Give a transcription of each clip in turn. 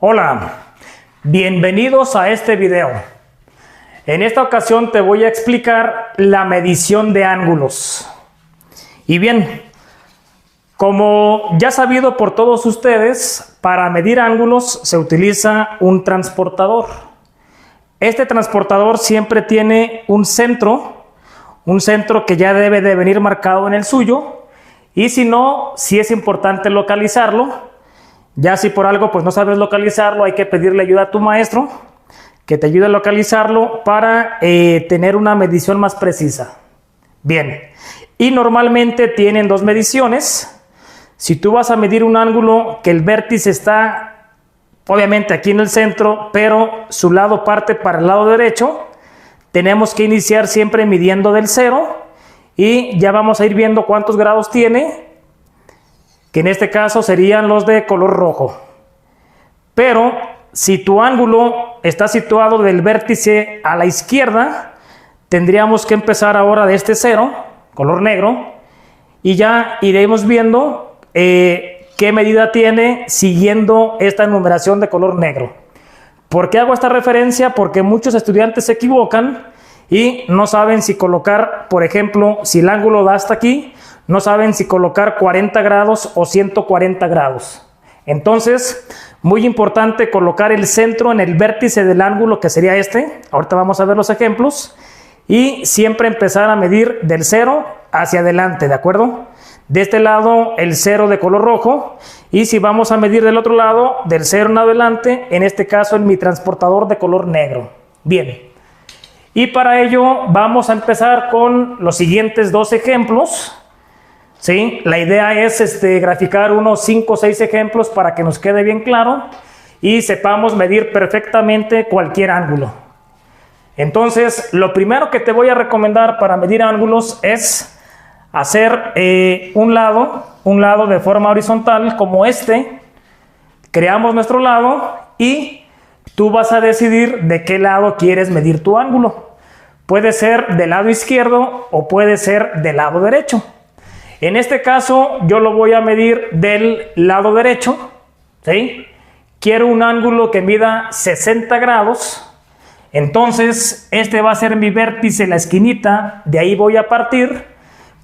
Hola, bienvenidos a este video. En esta ocasión te voy a explicar la medición de ángulos. Y bien, como ya sabido por todos ustedes, para medir ángulos se utiliza un transportador. Este transportador siempre tiene un centro que ya debe de venir marcado en el suyo, y si no, sí es importante localizarlo. Ya si por algo pues no sabes localizarlo, hay que pedirle ayuda a tu maestro que te ayude a localizarlo para tener una medición más precisa. Bien, y normalmente tienen dos mediciones. Si tú vas a medir un ángulo que el vértice está obviamente aquí en el centro, pero su lado parte para el lado derecho, tenemos que iniciar siempre midiendo del 0 y ya vamos a ir viendo cuántos grados tiene, que en este caso serían los de color rojo. Pero si tu ángulo está situado del vértice a la izquierda, tendríamos que empezar ahora de este 0, color negro, y ya iremos viendo qué medida tiene siguiendo esta numeración de color negro. ¿Por qué hago esta referencia? Porque muchos estudiantes se equivocan y no saben si colocar, por ejemplo, si el ángulo da hasta aquí, no saben si colocar 40 grados o 140 grados. Entonces, muy importante colocar el centro en el vértice del ángulo, que sería este. Ahorita vamos a ver los ejemplos. Y siempre empezar a medir del 0 hacia adelante, ¿de acuerdo? De este lado el 0 de color rojo, y si vamos a medir del otro lado, del 0 en adelante, en este caso en mi transportador de color negro. Bien, y para ello vamos a empezar con los siguientes dos ejemplos. ¿Sí? La idea es graficar unos 5 o 6 ejemplos para que nos quede bien claro y sepamos medir perfectamente cualquier ángulo. Entonces, lo primero que te voy a recomendar para medir ángulos es hacer un lado de forma horizontal como este. Creamos nuestro lado y tú vas a decidir de qué lado quieres medir tu ángulo. Puede ser del lado izquierdo o puede ser del lado derecho. En este caso yo lo voy a medir del lado derecho, ¿sí? Quiero un ángulo que mida 60 grados, entonces este va a ser mi vértice, la esquinita, de ahí voy a partir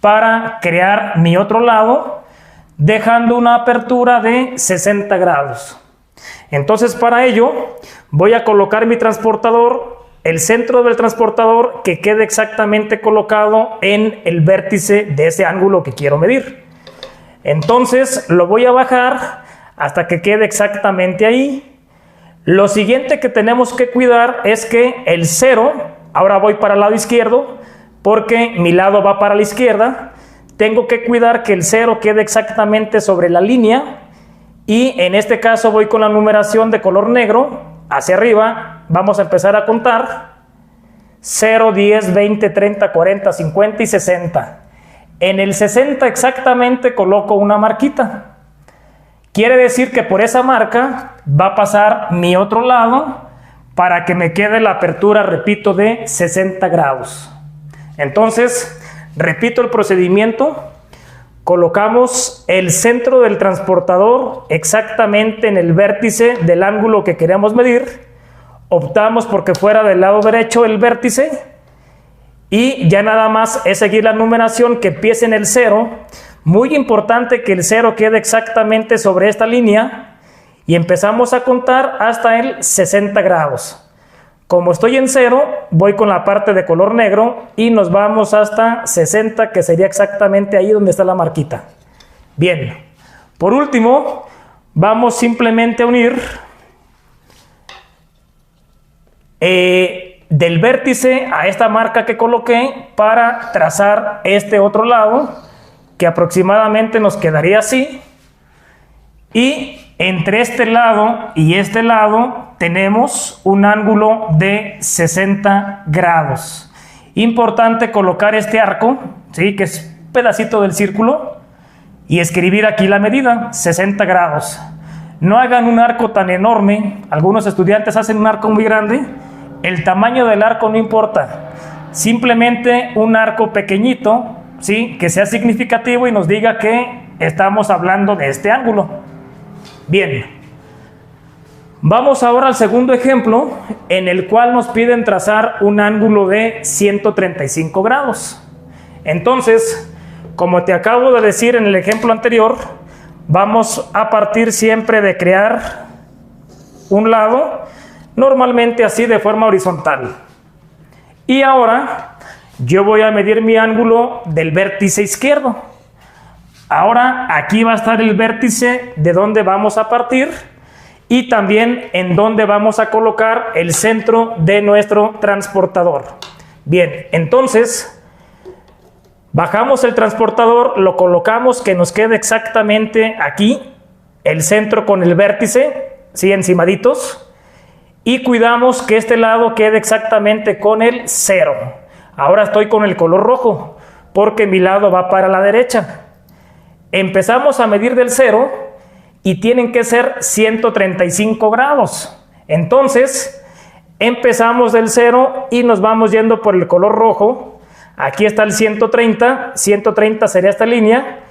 para crear mi otro lado, dejando una apertura de 60 grados. Entonces para ello voy a colocar mi transportador, el centro del transportador que quede exactamente colocado en el vértice de ese ángulo que quiero medir. Entonces lo voy a bajar hasta que quede exactamente ahí. Lo siguiente que tenemos que cuidar es que el 0, ahora voy para el lado izquierdo porque mi lado va para la izquierda, tengo que cuidar que el 0 quede exactamente sobre la línea, y en este caso voy con la numeración de color negro hacia arriba. Vamos a empezar a contar 0, 10, 20, 30, 40, 50 y 60. En el 60 exactamente coloco una marquita. Quiere decir que por esa marca va a pasar mi otro lado para que me quede la apertura, repito, de 60 grados. Entonces, repito el procedimiento. Colocamos el centro del transportador exactamente en el vértice del ángulo que queremos medir. Optamos porque fuera del lado derecho el vértice, y ya nada más es seguir la numeración que empiece en el 0. Muy importante que el 0 quede exactamente sobre esta línea, y empezamos a contar hasta el 60 grados. Como estoy en 0, voy con la parte de color negro y nos vamos hasta 60, que sería exactamente ahí donde está la marquita. Bien, por último, vamos simplemente a unir del vértice a esta marca que coloqué para trazar este otro lado, que aproximadamente nos quedaría así. Y entre este lado y este lado tenemos un ángulo de 60 grados. Importante colocar este arco, ¿sí?, que es un pedacito del círculo, y escribir aquí la medida, 60 grados. No hagan un arco tan enorme. Algunos estudiantes hacen un arco muy grande. El tamaño del arco no importa. Simplemente un arco pequeñito, ¿sí?, que sea significativo y nos diga que estamos hablando de este ángulo. Bien. Vamos ahora al segundo ejemplo, en el cual nos piden trazar un ángulo de 135 grados. Entonces, como te acabo de decir en el ejemplo anterior, vamos a partir siempre de crear un lado, normalmente así de forma horizontal. Y ahora yo voy a medir mi ángulo del vértice izquierdo. Ahora aquí va a estar el vértice de donde vamos a partir y también en donde vamos a colocar el centro de nuestro transportador. Bien, entonces bajamos el transportador, lo colocamos que nos quede exactamente aquí, el centro con el vértice, ¿sí? Encimaditos, y cuidamos que este lado quede exactamente con el 0. Ahora estoy con el color rojo, porque mi lado va para la derecha. Empezamos a medir del 0 y tienen que ser 135 grados. Entonces, empezamos del 0 y nos vamos yendo por el color rojo. Aquí está el 130, 130 sería esta línea.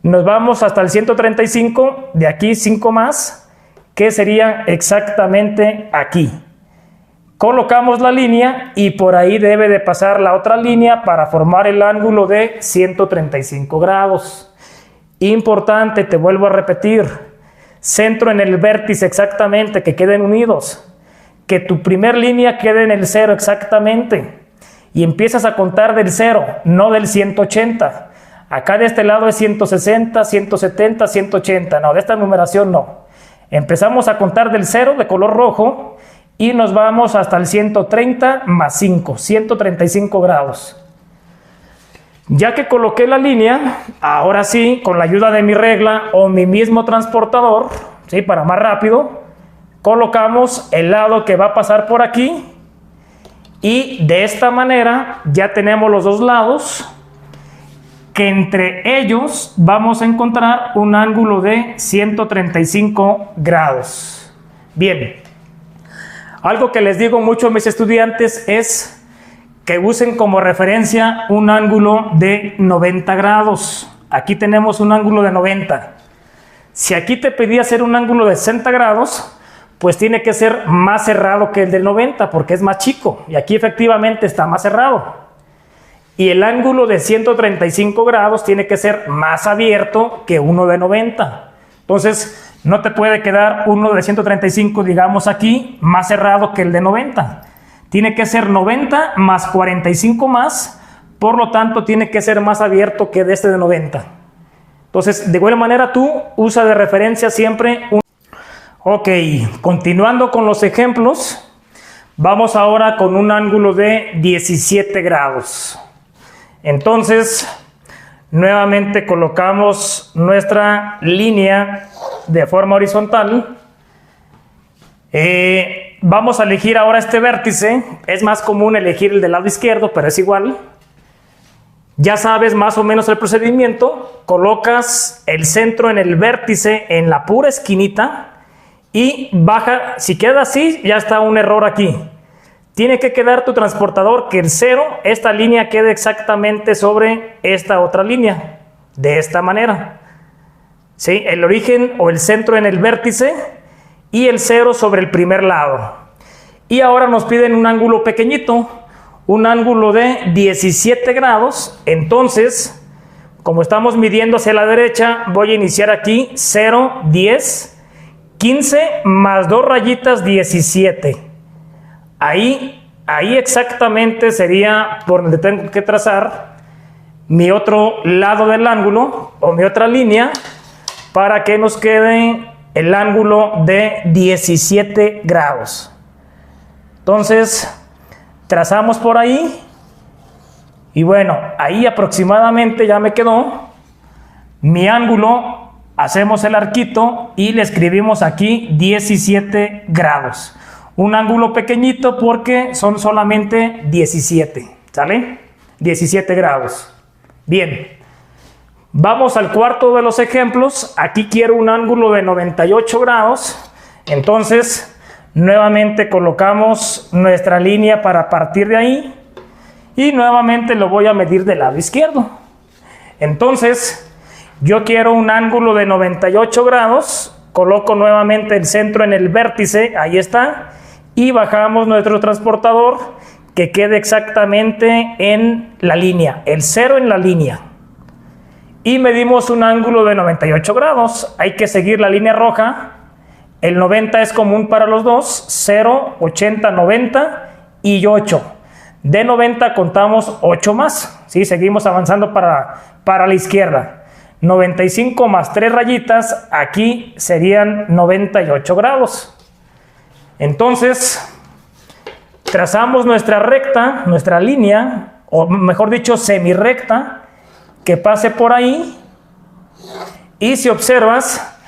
Nos vamos hasta el 135, de aquí 5 más, que sería exactamente aquí. Colocamos la línea y por ahí debe de pasar la otra línea para formar el ángulo de 135 grados. Importante, te vuelvo a repetir, centro en el vértice exactamente, que queden unidos, que tu primer línea quede en el 0 exactamente y empiezas a contar del 0, no del 180. Acá de este lado es 160, 170, 180, no, de esta numeración no. Empezamos a contar del 0 de color rojo y nos vamos hasta el 130 más 5, 135 grados. Ya que coloqué la línea, ahora sí, con la ayuda de mi regla o mi mismo transportador, ¿sí? Para más rápido, colocamos el lado que va a pasar por aquí y de esta manera ya tenemos los dos lados, que entre ellos vamos a encontrar un ángulo de 135 grados. Bien, algo que les digo mucho a mis estudiantes es que usen como referencia un ángulo de 90 grados. Aquí tenemos un ángulo de 90. Si aquí te pedí hacer un ángulo de 60 grados, pues tiene que ser más cerrado que el del 90 porque es más chico. Y aquí efectivamente está más cerrado. Y el ángulo de 135 grados tiene que ser más abierto que uno de 90. Entonces, no te puede quedar uno de 135, digamos aquí, más cerrado que el de 90. Tiene que ser 90 más 45 más, por lo tanto tiene que ser más abierto que de este de 90. Entonces, de igual manera tú usa de referencia siempre un... Ok, continuando con los ejemplos, vamos ahora con un ángulo de 17 grados. Entonces, nuevamente colocamos nuestra línea de forma horizontal. Vamos a elegir ahora este vértice. Es más común elegir el del lado izquierdo, pero es igual. Ya sabes más o menos el procedimiento. Colocas el centro en el vértice en la pura esquinita y baja. Si queda así, ya está un error aquí. Tiene que quedar tu transportador que el 0, esta línea quede exactamente sobre esta otra línea. De esta manera. ¿Sí? El origen o el centro en el vértice y el 0 sobre el primer lado. Y ahora nos piden un ángulo pequeñito, un ángulo de 17 grados. Entonces, como estamos midiendo hacia la derecha, voy a iniciar aquí 0, 10, 15 más 2 rayitas 17. Ahí exactamente sería por donde tengo que trazar mi otro lado del ángulo o mi otra línea para que nos quede el ángulo de 17 grados. Entonces, trazamos por ahí y bueno, ahí aproximadamente ya me quedó mi ángulo. Hacemos el arquito y le escribimos aquí 17 grados. Un ángulo pequeñito porque son solamente 17, ¿sale? 17 grados. Bien. Vamos al cuarto de los ejemplos. Aquí quiero un ángulo de 98 grados. Entonces, nuevamente colocamos nuestra línea para partir de ahí. Y nuevamente lo voy a medir del lado izquierdo. Entonces, yo quiero un ángulo de 98 grados. coloco nuevamente el centro en el vértice, ahí está, y bajamos nuestro transportador que quede exactamente en la línea, el 0 en la línea. Y medimos un ángulo de 98 grados, hay que seguir la línea roja, el 90 es común para los dos, 0, 80, 90 y 8. De 90 contamos 8 más, ¿sí? Seguimos avanzando para la izquierda. 95 más 3 rayitas, aquí serían 98 grados. Entonces, trazamos nuestra recta, nuestra línea, o mejor dicho, semirrecta, que pase por ahí. Y si observas,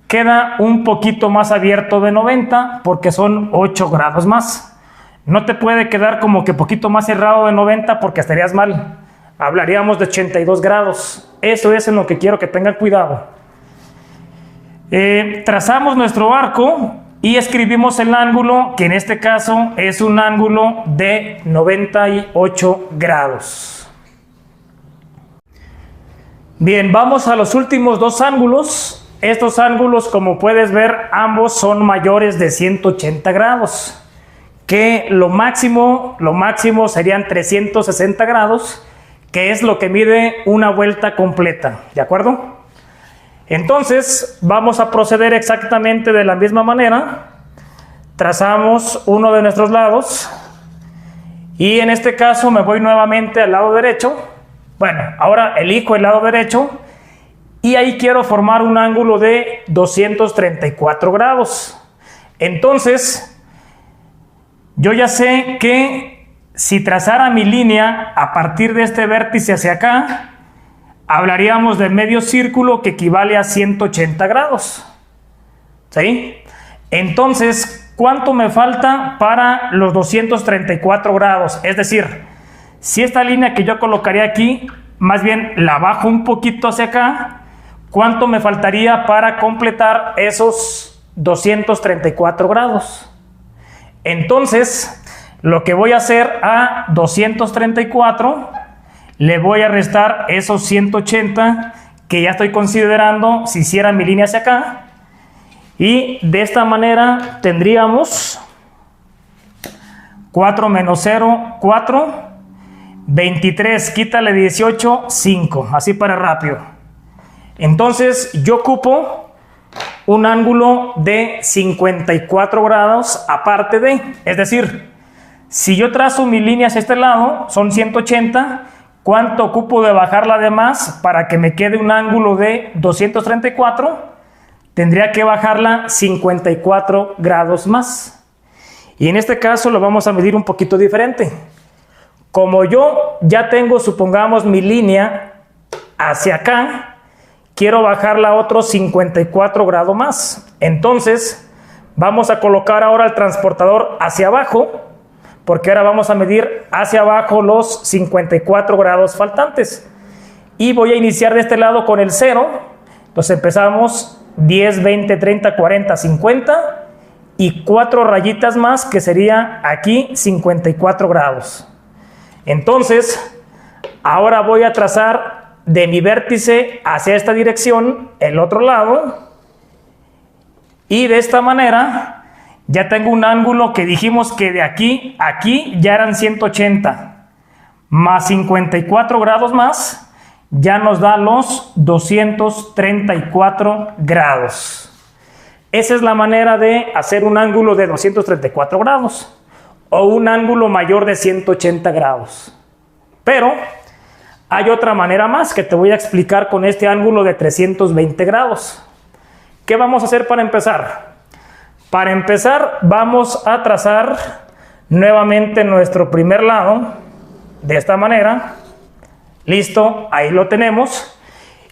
queda un poquito más abierto de 90 porque son 8 grados más. No te puede quedar como que poquito más cerrado de 90 porque estarías mal. Hablaríamos de 82 grados. Eso es en lo que quiero que tengan cuidado. Trazamos nuestro arco y escribimos el ángulo, que en este caso es un ángulo de 98 grados. Bien, vamos a los últimos dos ángulos. Estos ángulos, como puedes ver, ambos son mayores de 180 grados. Que lo máximo serían 360 grados, que es lo que mide una vuelta completa, ¿de acuerdo? Entonces, vamos a proceder exactamente de la misma manera. Trazamos uno de nuestros lados y en este caso me voy nuevamente al lado derecho. Bueno, ahora elijo el lado derecho y ahí quiero formar un ángulo de 234 grados. Entonces, yo ya sé que si trazara mi línea a partir de este vértice hacia acá, hablaríamos de medio círculo que equivale a 180 grados. ¿Sí? Entonces, ¿cuánto me falta para los 234 grados? Es decir, si esta línea que yo colocaría aquí, más bien la bajo un poquito hacia acá, ¿cuánto me faltaría para completar esos 234 grados? Entonces, lo que voy a hacer a 234, le voy a restar esos 180 que ya estoy considerando si hiciera mi línea hacia acá. Y de esta manera tendríamos 4 menos 0, 4, 23, quítale 18, 5, así para rápido. Entonces, yo ocupo un ángulo de 54 grados aparte de, es decir, si yo trazo mi línea hacia este lado, son 180, ¿cuánto ocupo de bajarla de más para que me quede un ángulo de 234? Tendría que bajarla 54 grados más. Y en este caso lo vamos a medir un poquito diferente. Como yo ya tengo, supongamos, mi línea hacia acá, quiero bajarla a otros 54 grados más. Entonces, vamos a colocar ahora el transportador hacia abajo, porque ahora vamos a medir hacia abajo los 54 grados faltantes. Y voy a iniciar de este lado con el 0. Entonces empezamos 10, 20, 30, 40, 50 y 4 rayitas más, que sería aquí 54 grados. Entonces, ahora voy a trazar de mi vértice hacia esta dirección, el otro lado, y de esta manera ya tengo un ángulo que dijimos que de aquí a aquí ya eran 180, más 54 grados más, ya nos da los 234 grados. Esa es la manera de hacer un ángulo de 234 grados, o un ángulo mayor de 180 grados. Pero hay otra manera más que te voy a explicar con este ángulo de 320 grados. ¿Qué vamos a hacer para empezar? Para empezar, vamos a trazar nuevamente nuestro primer lado de esta manera. Listo, ahí lo tenemos.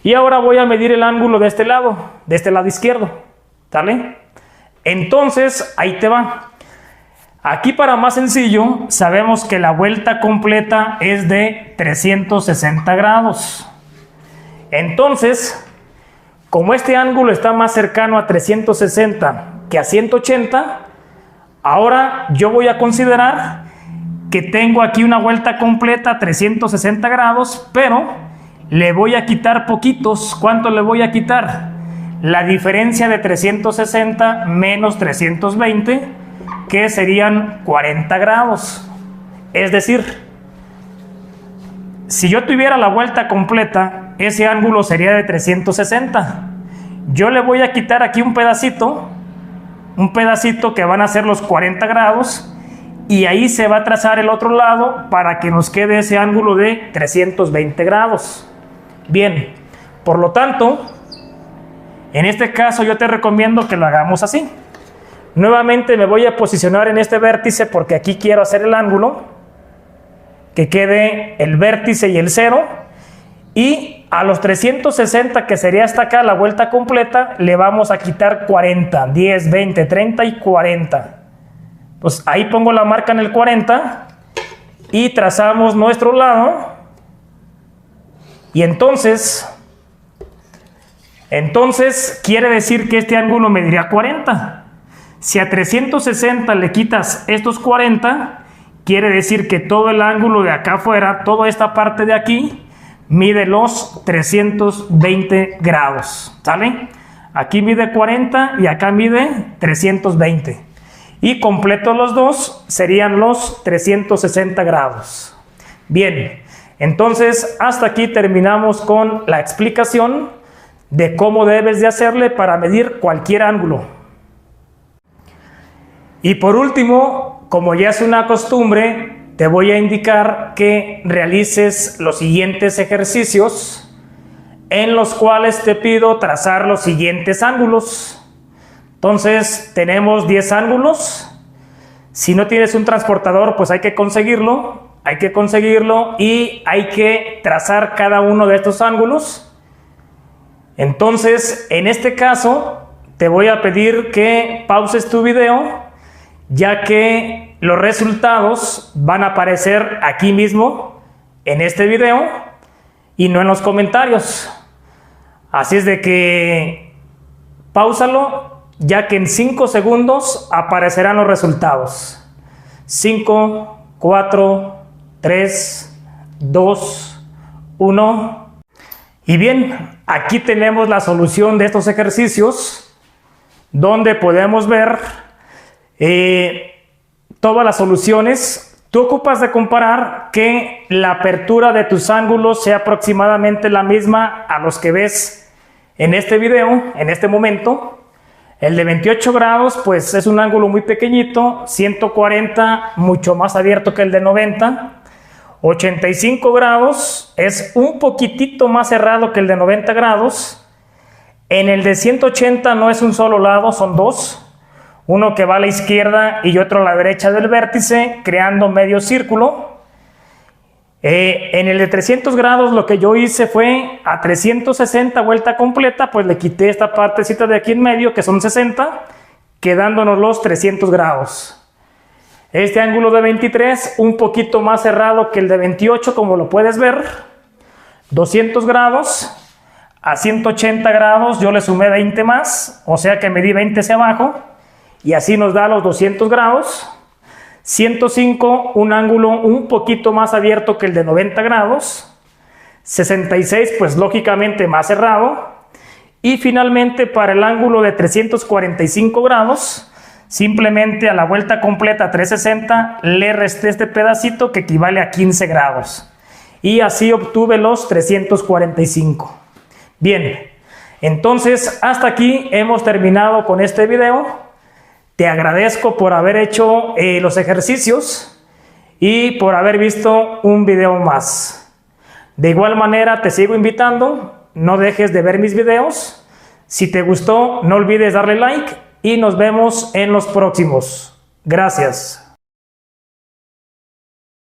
Y ahora voy a medir el ángulo de este lado izquierdo. ¿Sale? Entonces, ahí te va. Aquí, para más sencillo, sabemos que la vuelta completa es de 360 grados. Entonces, como este ángulo está más cercano a 360 que a 180, ahora yo voy a considerar que tengo aquí una vuelta completa a 360 grados, pero le voy a quitar poquitos. ¿Cuánto le voy a quitar? la diferencia de 360 menos 320, que serían 40 grados. Es decir, si yo tuviera la vuelta completa, ese ángulo sería de 360. Yo le voy a quitar aquí un pedacito que van a ser los 40 grados, y ahí se va a trazar el otro lado para que nos quede ese ángulo de 320 grados. Bien, por lo tanto, en este caso yo te recomiendo que lo hagamos así. Nuevamente me voy a posicionar en este vértice porque aquí quiero hacer el ángulo, que quede el vértice y el 0, y a los 360, que sería hasta acá la vuelta completa, le vamos a quitar 40, 10, 20, 30 y 40. Pues ahí pongo la marca en el 40 y trazamos nuestro lado, y entonces quiere decir que este ángulo mediría 40. Si a 360 le quitas estos 40, quiere decir que todo el ángulo de acá afuera, toda esta parte de aquí, mide los 320 grados, ¿sale? Aquí mide 40 y acá mide 320. Y completos los dos serían los 360 grados. Bien, entonces hasta aquí terminamos con la explicación de cómo debes de hacerle para medir cualquier ángulo. Y por último, como ya es una costumbre, te voy a indicar que realices los siguientes ejercicios en los cuales te pido trazar los siguientes ángulos. Entonces tenemos 10 ángulos. Si no tienes un transportador, pues hay que conseguirlo y hay que trazar cada uno de estos ángulos. Entonces, en este caso, te voy a pedir que pauses tu video, ya que los resultados van a aparecer aquí mismo en este video y no en los comentarios. Así es de que páusalo, ya que en 5 segundos aparecerán los resultados. 5, 4, 3, 2, 1. Y bien, aquí tenemos la solución de estos ejercicios, donde podemos ver todas las soluciones. Tú ocupas de comparar que la apertura de tus ángulos sea aproximadamente la misma a los que ves en este video, en este momento. El de 28 grados pues es un ángulo muy pequeñito, 140 mucho más abierto que el de 90, 85 grados es un poquitito más cerrado que el de 90 grados, en el de 180 no es un solo lado, son dos, uno que va a la izquierda y otro a la derecha del vértice, creando medio círculo. En el de 300 grados lo que yo hice fue a 360 vuelta completa, pues le quité esta partecita de aquí en medio que son 60, quedándonos los 300 grados. Este ángulo de 23 un poquito más cerrado que el de 28, como lo puedes ver. 200 grados a 180 grados yo le sumé 20 más, o sea que medí 20 hacia abajo y así nos da los 200 grados. 105, un ángulo un poquito más abierto que el de 90 grados. 66, pues lógicamente más cerrado. Y finalmente para el ángulo de 345 grados, simplemente a la vuelta completa 360 le resté este pedacito que equivale a 15 grados. Y así obtuve los 345. Bien, entonces hasta aquí hemos terminado con este video. Te agradezco por haber hecho los ejercicios y por haber visto un video más. De igual manera te sigo invitando, no dejes de ver mis videos. Si te gustó, no olvides darle like y nos vemos en los próximos. Gracias.